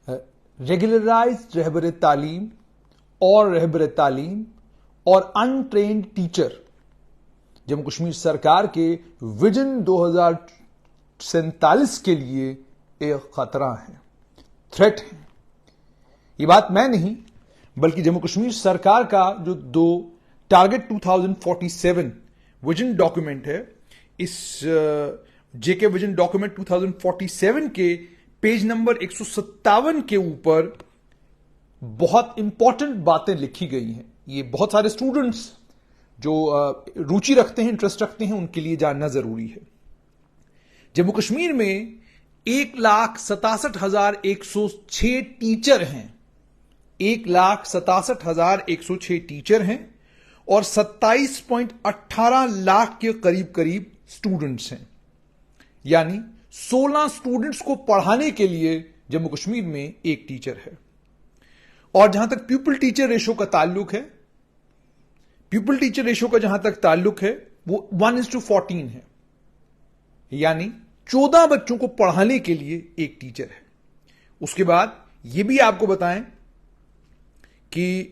Regularised रहबर तालीम और रहबर तालीम और अनट्रेन्ड टीचर जम्मू कश्मीर सरकार के विजन 2047 के लिए एक खतरा है, थ्रेट है। ये बात मैं नहीं बल्कि जम्मू कश्मीर सरकार का जो दो टारगेट 2047 विजन डॉक्यूमेंट है, इस जेके विजन डॉक्यूमेंट 2047 के पेज नंबर 157 के ऊपर बहुत इंपॉर्टेंट बातें लिखी गई हैं। ये बहुत सारे स्टूडेंट्स जो रुचि रखते हैं, इंटरेस्ट रखते हैं, उनके लिए जानना जरूरी है। जम्मू कश्मीर में 1,67,106 टीचर हैं, 1,67,106 टीचर हैं और 27.18 लाख के करीब करीब स्टूडेंट्स हैं। यानी 16 स्टूडेंट्स को पढ़ाने के लिए जम्मू कश्मीर में एक टीचर है। और जहां तक प्यूपिल टीचर रेशो का ताल्लुक है, प्यूपिल टीचर रेशो का जहां तक ताल्लुक है वो 1:14 है, यानी 14 बच्चों को पढ़ाने के लिए एक टीचर है। उसके बाद यह भी आपको बताएं कि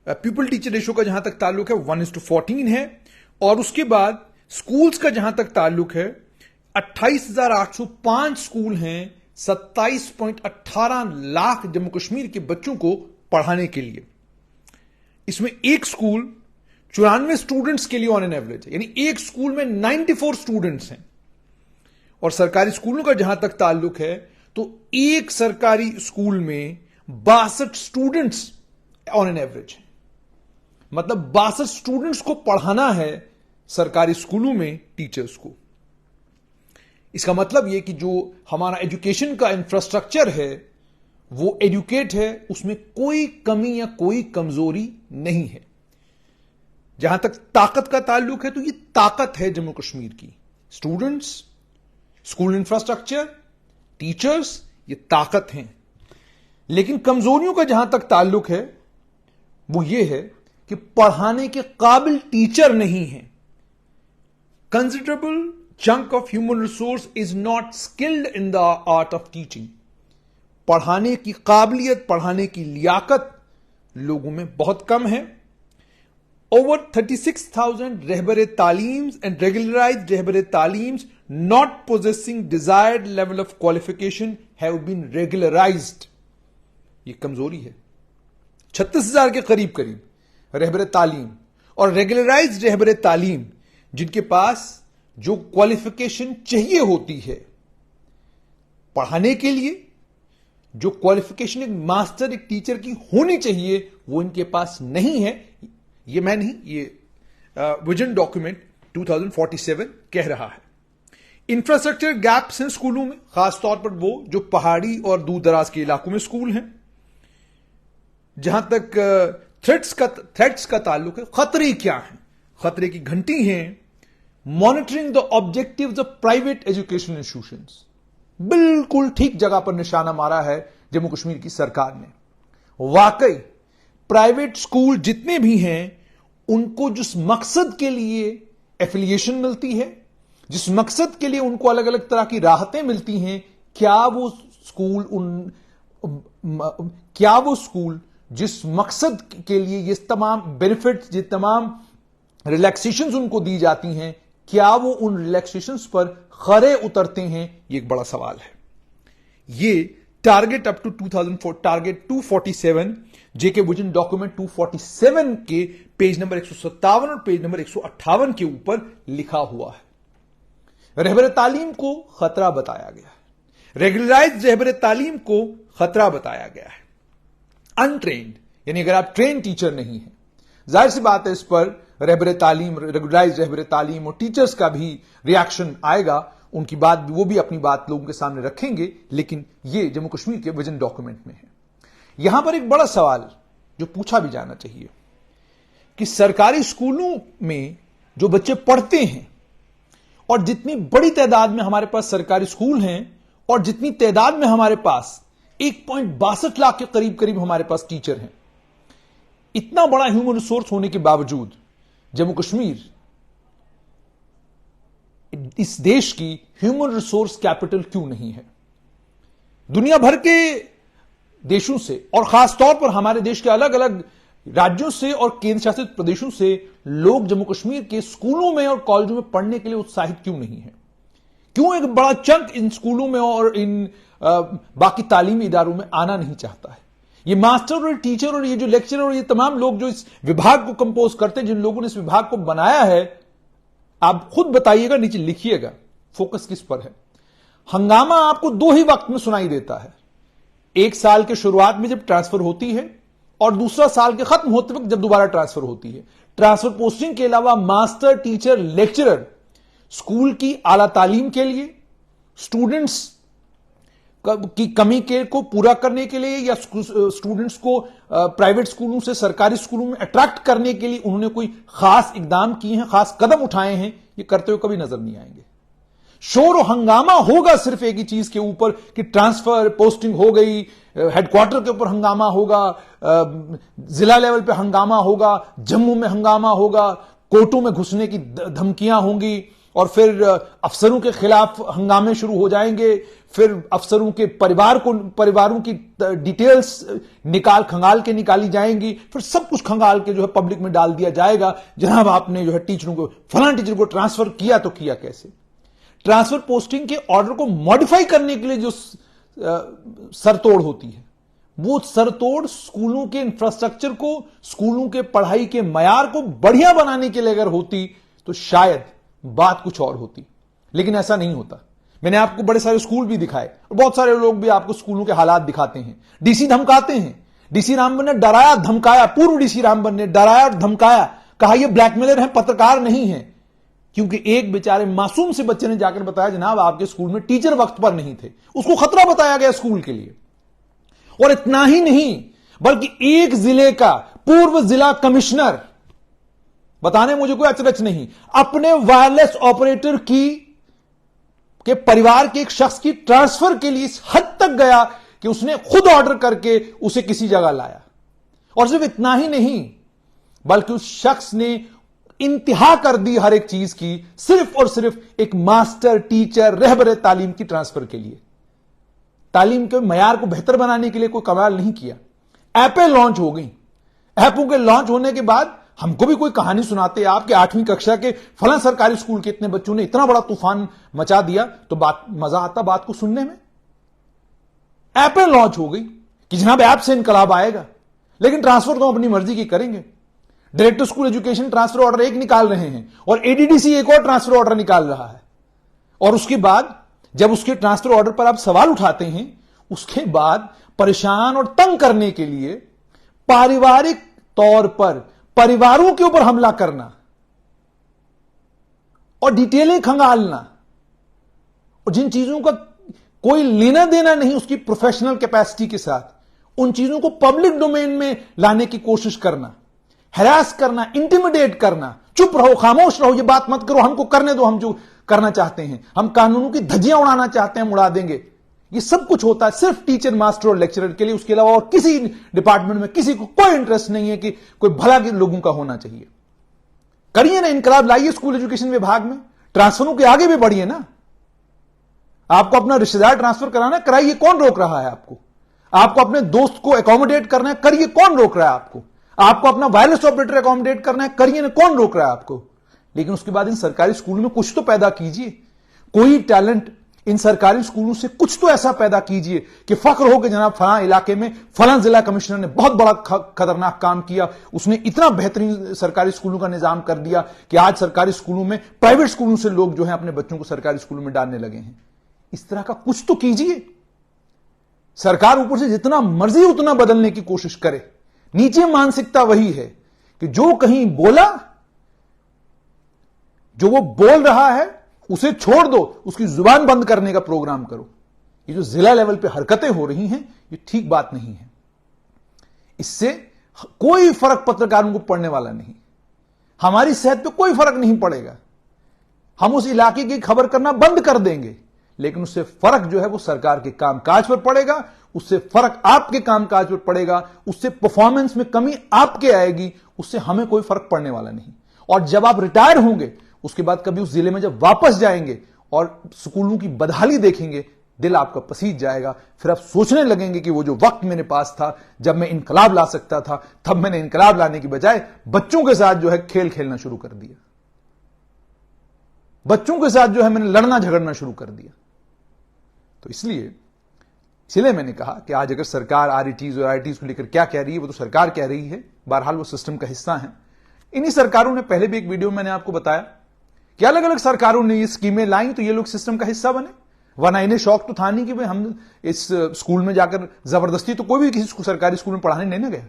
प्यूपिल टीचर रेशो का जहां तक ताल्लुक है 1:14 है। और उसके बाद स्कूल्स का जहां तक ताल्लुक है 28,805 स्कूल हैं 27.18 लाख जम्मू कश्मीर के बच्चों को पढ़ाने के लिए। इसमें एक स्कूल 94 स्टूडेंट्स के लिए ऑन एन एवरेज है, यानी एक स्कूल में 94 स्टूडेंट्स हैं। और सरकारी स्कूलों का जहां तक ताल्लुक है तो एक सरकारी स्कूल में 62 स्टूडेंट्स ऑन एन एवरेज है। मतलब 62 स्टूडेंट्स को पढ़ाना है सरकारी स्कूलों में टीचर्स को। इसका मतलब यह कि जो हमारा एजुकेशन का इंफ्रास्ट्रक्चर है वो एजुकेट है, उसमें कोई कमी या कोई कमजोरी नहीं है। जहां तक ताकत का ताल्लुक है तो ये ताकत है जम्मू कश्मीर की। स्टूडेंट्स, स्कूल इंफ्रास्ट्रक्चर, टीचर्स, ये ताकत हैं। लेकिन कमजोरियों का जहां तक ताल्लुक है वो ये है कि पढ़ाने के काबिल टीचर नहीं है। Considerable chunk of human resource is not skilled in the art of teaching. पढ़ाने की काबिलियत, पढ़ाने की लियाकत लोगों में बहुत कम है। Over 36,000 रहबर तालीम्स and regularized रहबर तालीम्स not possessing desired level of qualification have been regularized. ये कमजोरी है। 36,000 के करीब करीब रहबर तालीम और रेगुलराइज्ड रहबर तालीम जिनके पास जो क्वालिफिकेशन चाहिए होती है पढ़ाने के लिए, जो क्वालिफिकेशन एक मास्टर, एक टीचर की होनी चाहिए, वो इनके पास नहीं है। ये मैं नहीं, ये विजन डॉक्यूमेंट 2047 कह रहा है। इंफ्रास्ट्रक्चर गैप्स हैं स्कूलों में, खासतौर पर वो जो पहाड़ी और दूर दराज के इलाकों में स्कूल हैं। जहां तक थ्रेट्स का ताल्लुक है, खतरे क्या हैं? खतरे की घंटी हैं monitoring the objectives of private education institutions. बिल्कुल ठीक जगह पर निशाना मारा है जम्मू कश्मीर की सरकार ने। वाकई प्राइवेट स्कूल जितने भी हैं उनको जिस मकसद के लिए एफिलिएशन मिलती है, जिस मकसद के लिए उनको अलग अलग तरह की राहतें मिलती हैं, क्या वो स्कूल जिस मकसद के लिए ये तमाम बेनिफिट्स, ये तमाम रिलैक्सेशंस उनको दी जाती हैं, क्या वो उन रिलैक्सेशंस पर खरे उतरते हैं? ये एक बड़ा सवाल है। ये target up to 2004 target 247 JK vision document 247 के पेज नंबर 157 और पेज नंबर 158 के ऊपर लिखा हुआ है। रहबर तालीम को खतरा बताया गया है, रेगुलराइज्ड रहबर तालीम को खतरा बताया गया है। अनट्रेन्ड यानी अगर आप ट्रेन टीचर नहीं है, जाहिर सी बात है इस पर रहबर तालीम, रेगुलराइज्ड रहबर तालीम और टीचर्स का भी रिएक्शन आएगा। उनकी बात, वो भी अपनी बात लोगों के सामने रखेंगे। लेकिन ये जम्मू कश्मीर के विजन डॉक्यूमेंट में है। यहां पर एक बड़ा सवाल जो पूछा भी जाना चाहिए कि सरकारी स्कूलों में जो बच्चे पढ़ते हैं और जितनी बड़ी तादाद में हमारे पास सरकारी स्कूल हैं और जितनी तादाद में हमारे पास 1.62 लाख के करीब करीब हमारे पास टीचर हैं, इतना बड़ा ह्यूमन रिसोर्स होने के बावजूद जम्मू कश्मीर इस देश की ह्यूमन रिसोर्स कैपिटल क्यों नहीं है? दुनिया भर के देशों से और खासतौर पर हमारे देश के अलग अलग राज्यों से और केंद्र शासित प्रदेशों से लोग जम्मू कश्मीर के स्कूलों में और कॉलेजों में पढ़ने के लिए उत्साहित क्यों नहीं है? क्यों एक बड़ा चंक इन स्कूलों में और इन बाकी तालीमी इदारों में आना नहीं चाहता है? ये मास्टर और टीचर और ये जो लेक्चरर और ये तमाम लोग जो इस विभाग को कंपोज करते हैं, जिन लोगों ने इस विभाग को बनाया है, आप खुद बताइएगा, नीचे लिखिएगा फोकस किस पर है। हंगामा आपको दो ही वक्त में सुनाई देता है, एक साल के शुरुआत में जब ट्रांसफर होती है और दूसरा साल के खत्म होते वक्त जब दोबारा ट्रांसफर होती है। ट्रांसफर पोस्टिंग के अलावा मास्टर, टीचर, लेक्चरर स्कूल की आला तालीम के लिए, स्टूडेंट्स की कमी के को पूरा करने के लिए या स्टूडेंट्स को प्राइवेट स्कूलों से सरकारी स्कूलों में अट्रैक्ट करने के लिए उन्होंने कोई खास इकदाम किए हैं, खास कदम उठाए हैं, ये करते हुए कभी नजर नहीं आएंगे। शोर और हंगामा होगा सिर्फ एक ही चीज के ऊपर कि ट्रांसफर पोस्टिंग हो गई, हेडक्वार्टर के ऊपर हंगामा होगा, जिला लेवल पे हंगामा होगा, जम्मू में हंगामा होगा, कोर्टों में घुसने की धमकियां होंगी और फिर अफसरों के खिलाफ हंगामे शुरू हो जाएंगे, फिर अफसरों के परिवारों की डिटेल्स खंगाल के निकाली जाएंगी, फिर सब कुछ खंगाल के जो है पब्लिक में डाल दिया जाएगा, जनाब आपने जो है टीचरों को, फलां टीचर को ट्रांसफर किया तो किया कैसे। ट्रांसफर पोस्टिंग के ऑर्डर को मॉडिफाई करने के लिए जो सरतोड़ होती है, वो सरतोड़ स्कूलों के इंफ्रास्ट्रक्चर को, स्कूलों के पढ़ाई के मयार को बढ़िया बनाने के लिए अगर होती तो शायद बात कुछ और होती, लेकिन ऐसा नहीं होता। मैंने आपको बड़े सारे स्कूल भी दिखाए और बहुत सारे लोग भी आपको स्कूलों के हालात दिखाते हैं। डीसी धमकाते हैं, डीसी रामबन ने डराया धमकाया, पूर्व डीसी रामबन ने डराया और धमकाया, कहा ये ब्लैकमेलर हैं, पत्रकार नहीं है, क्योंकि एक बेचारे मासूम से बच्चे ने जाकर बताया जनाब आपके स्कूल में टीचर वक्त पर नहीं थे, उसको खतरा बताया गया स्कूल के लिए। और इतना ही नहीं, बल्कि एक जिले का पूर्व जिला कमिश्नर, बताने मुझे कोई अचरज नहीं, अपने वायरलेस ऑपरेटर के परिवार के एक शख्स की ट्रांसफर के लिए इस हद तक गया कि उसने खुद ऑर्डर करके उसे किसी जगह लाया। और सिर्फ इतना ही नहीं, बल्कि उस शख्स ने इंतहा कर दी हर एक चीज की, सिर्फ और सिर्फ एक मास्टर, टीचर, रहबर तालीम की ट्रांसफर के लिए। तालीम के मयार को बेहतर बनाने के लिए कोई कमाल नहीं किया। ऐपें लॉन्च हो गई, ऐपों के लॉन्च होने के बाद हमको भी कोई कहानी सुनाते आप कि 8वीं कक्षा के फलां सरकारी स्कूल के इतने बच्चों ने इतना बड़ा तूफान मचा दिया, तो मजा आता बात को सुनने में। ऐपें लॉन्च हो गई कि जनाब ऐप से इनकलाब आएगा, लेकिन ट्रांसफर तो अपनी मर्जी की करेंगे। Director school education transfer order एक निकाल रहे हैं और एडीडीसी एक और ट्रांसफर ऑर्डर निकाल रहा है। और उसके बाद जब उसके ट्रांसफर ऑर्डर पर आप सवाल उठाते हैं, उसके बाद परेशान और तंग करने के लिए पारिवारिक तौर पर परिवारों के ऊपर हमला करना और डिटेलें खंगालना, और जिन चीजों का कोई लेना देना नहीं उसकी प्रोफेशनल कैपेसिटी के साथ, उन चीजों को पब्लिक डोमेन में लाने की कोशिश करना, हैरास करना, इंटिमिडेट करना, चुप रहो, खामोश रहो, ये बात मत करो, हमको करने दो, हम जो करना चाहते हैं, हम कानूनों की धज्जियां उड़ाना चाहते हैं, हम उड़ा देंगे। ये सब कुछ होता है सिर्फ टीचर, मास्टर और लेक्चरर के लिए। उसके अलावा और किसी डिपार्टमेंट में किसी को कोई इंटरेस्ट नहीं है कि कोई भला के लोगों का होना चाहिए। करिए ना, इनकलाब लाइए स्कूल एजुकेशन विभाग में, ट्रांसफरों के आगे भी बढ़िए ना। आपको अपना रिश्तेदार ट्रांसफर कराना है, कराइए, कौन रोक रहा है आपको? आपको अपने दोस्त को एकोमोडेट करना है, करिए, कौन रोक रहा है आपको? आपको अपना वायरलेस ऑपरेटर एकोमोडेट करना है, करिए ना, कौन रोक रहा है आपको? लेकिन उसके बाद इन सरकारी स्कूलों में कुछ तो पैदा कीजिए, कोई टैलेंट इन सरकारी स्कूलों से कुछ तो ऐसा पैदा कीजिए कि फख्र हो कि जनाब फलां इलाके में फलां जिला कमिश्नर ने बहुत बड़ा खतरनाक काम किया, उसने इतना बेहतरीन सरकारी स्कूलों का निजाम कर दिया कि आज सरकारी स्कूलों में प्राइवेट स्कूलों से लोग जो है अपने बच्चों को सरकारी स्कूलों में डालने लगे हैं। इस तरह का कुछ तो कीजिए। सरकार ऊपर से जितना मर्जी उतना बदलने की कोशिश करे, नीचे मानसिकता वही है कि जो कहीं बोला, जो वो बोल रहा है उसे छोड़ दो, उसकी जुबान बंद करने का प्रोग्राम करो। ये जो जिला लेवल पे हरकतें हो रही हैं, ये ठीक बात नहीं है। इससे कोई फर्क पत्रकारों को पड़ने वाला नहीं, हमारी सेहत पे कोई फर्क नहीं पड़ेगा। हम उस इलाके की खबर करना बंद कर देंगे, लेकिन उससे फर्क जो है वो सरकार के कामकाज पर पड़ेगा, उससे फर्क आपके कामकाज पर पड़ेगा, उससे परफॉर्मेंस में कमी आपके आएगी, उससे हमें कोई फर्क पड़ने वाला नहीं। और जब आप रिटायर होंगे, उसके बाद कभी उस जिले में जब वापस जाएंगे और स्कूलों की बदहाली देखेंगे, दिल आपका पसीज जाएगा। फिर आप सोचने लगेंगे कि वो जो वक्त मेरे पास था जब मैं इनकलाब ला सकता था, तब मैंने इनकलाब लाने की बजाय बच्चों के साथ जो है खेल खेलना शुरू कर दिया, बच्चों के साथ जो है मैंने लड़ना झगड़ना शुरू कर दिया। तो इसलिए मैंने कहा कि आज अगर सरकार आरईटीज और आईआईटीज को लेकर क्या कह रही है, वो तो सरकार कह रही है, बहरहाल वो सिस्टम का हिस्सा है। इन्हीं सरकारों ने, पहले भी एक वीडियो में मैंने आपको बताया कि अलग अलग सरकारों ने ये स्कीमें लाई तो ये लोग सिस्टम का हिस्सा बने, वरना इन्हें शौक तो था नहीं कि भाई हम इस स्कूल में जाकर जबरदस्ती, तो कोई भी किसी सरकारी स्कूल में पढ़ाने नहीं ना गया।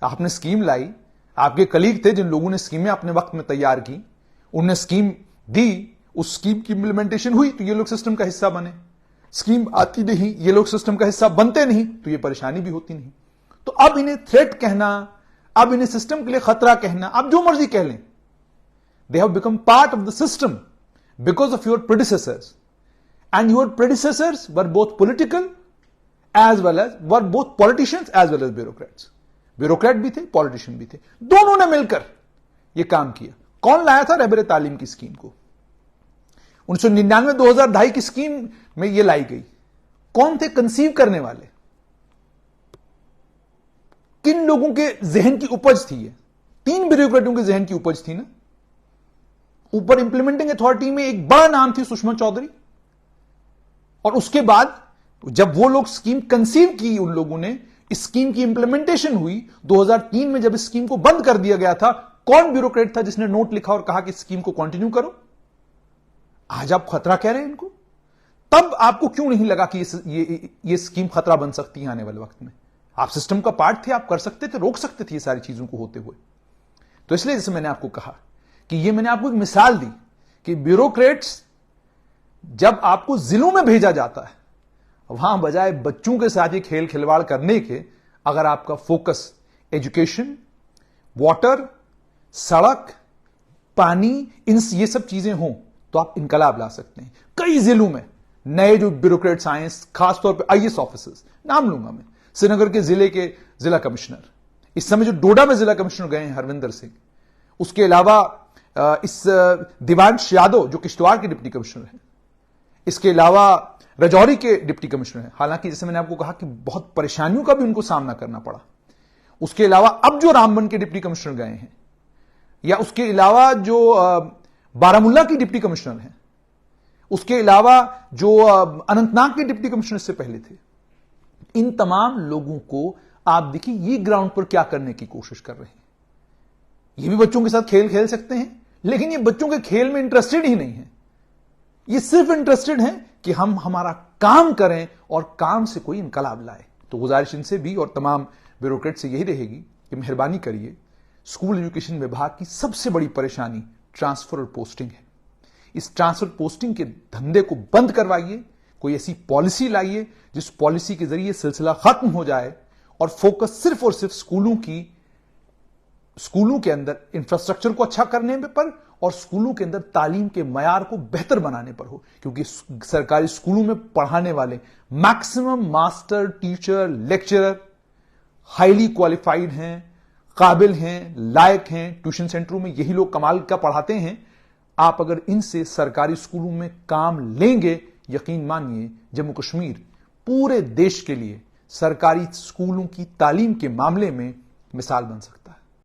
आपने स्कीम लाई, आपके कलीग थे जिन लोगों ने स्कीमें अपने वक्त में तैयार की, उनने स्कीम दी, उस स्कीम की इंप्लीमेंटेशन हुई तो ये लोग सिस्टम का हिस्सा बने। स्कीम आती नहीं, ये लोग सिस्टम का हिस्सा बनते नहीं तो ये परेशानी भी होती नहीं। तो अब इन्हें थ्रेट कहना, अब इन्हें सिस्टम के लिए खतरा कहना, अब जो मर्जी कह लें, they have become part of the system because of your predecessors, and your predecessors were both political as well as were both politicians as well as bureaucrats. Bureaucrat भी थे, पॉलिटिशियन भी थे, दोनों ने मिलकर यह काम किया। कौन लाया था रहबर तालीम की स्कीम को? 1999-2002 की स्कीम में यह लाई गई। कौन थे कंसीव करने वाले? किन लोगों के जहन की उपज थी ये? 3 ब्यूरोक्रेटों के जहन की उपज थी ना। ऊपर इंप्लीमेंटिंग अथॉरिटी में एक बड़ा नाम थी सुषमा चौधरी, और उसके बाद जब वो लोग स्कीम कंसीव की, उन लोगों ने इस स्कीम की इंप्लीमेंटेशन हुई 2003 में, जब इस स्कीम को बंद कर दिया गया था, कौन ब्यूरोक्रेट था जिसने नोट लिखा और कहा कि स्कीम को कंटिन्यू करो? आज आप खतरा कह रहे हैं इनको। तब आपको क्यों नहीं लगा कि ये स्कीम खतरा बन सकती है आने वाले वक्त में? आप सिस्टम का पार्ट थे, आप कर सकते थे, रोक सकते थे ये सारी चीजों को होते हुए। तो इसलिए जैसे मैंने आपको कहा कि ये मैंने आपको एक मिसाल दी कि ब्यूरोक्रेट्स जब आपको जिलों में भेजा जाता है, वहां बजाय बच्चों के साथ ये खेल खिलवाड़ करने के, अगर आपका फोकस एजुकेशन, वाटर, सड़क, पानी, ये सब चीजें हों तो आप इनकलाब ला सकते हैं। कई जिलों में नए जो ब्यूरोक्रेट्स आए, खासतौर पे आईएएस ऑफिसर्स, नाम लूंगा मैं, श्रीनगर के जिले के जिला कमिश्नर, इस समय जो डोडा में जिला कमिश्नर गए हैं हरविंदर सिंह, उसके अलावा इस दिवांश यादव जो किश्तवाड़ के डिप्टी कमिश्नर हैं, इसके अलावा राजौरी के डिप्टी कमिश्नर हैं। हालांकि जैसे मैंने आपको कहा कि बहुत परेशानियों का भी उनको सामना करना पड़ा। उसके अलावा अब जो रामबन के डिप्टी कमिश्नर गए हैं, या उसके अलावा जो बारामुल्ला की डिप्टी कमिश्नर हैं, उसके अलावा जो अनंतनाग के डिप्टी कमिश्नर से पहले थे, इन तमाम लोगों को आप देखिए ये ग्राउंड पर क्या करने की कोशिश कर रहे हैं। ये भी बच्चों के साथ खेल खेल सकते हैं, लेकिन ये बच्चों के खेल में इंटरेस्टेड ही नहीं है। ये सिर्फ इंटरेस्टेड हैं कि हम हमारा काम करें और काम से कोई इनकलाब लाए। तो गुजारिश इनसे भी और तमाम ब्यूरोक्रेट से यही रहेगी कि मेहरबानी करिए, स्कूल एजुकेशन विभाग की सबसे बड़ी परेशानी ट्रांसफर और पोस्टिंग है। इस ट्रांसफर पोस्टिंग के धंधे को बंद करवाइए, कोई ऐसी पॉलिसी लाइए जिस पॉलिसी के जरिए सिलसिला खत्म हो जाए और फोकस सिर्फ और सिर्फ स्कूलों के अंदर इंफ्रास्ट्रक्चर को अच्छा करने पर और स्कूलों के अंदर तालीम के मयार को बेहतर बनाने पर हो। क्योंकि सरकारी स्कूलों में पढ़ाने वाले maximum master, teacher, lecturer highly qualified हैं, काबिल हैं, लायक हैं। ट्यूशन सेंटरों में यही लोग कमाल का पढ़ाते हैं। आप अगर इनसे सरकारी स्कूलों में काम लेंगे, यकीन मानिए जम्मू कश्मीर पूरे देश के लिए सरकारी स्कूलों की तालीम के मामले में मिसाल बन सकता है।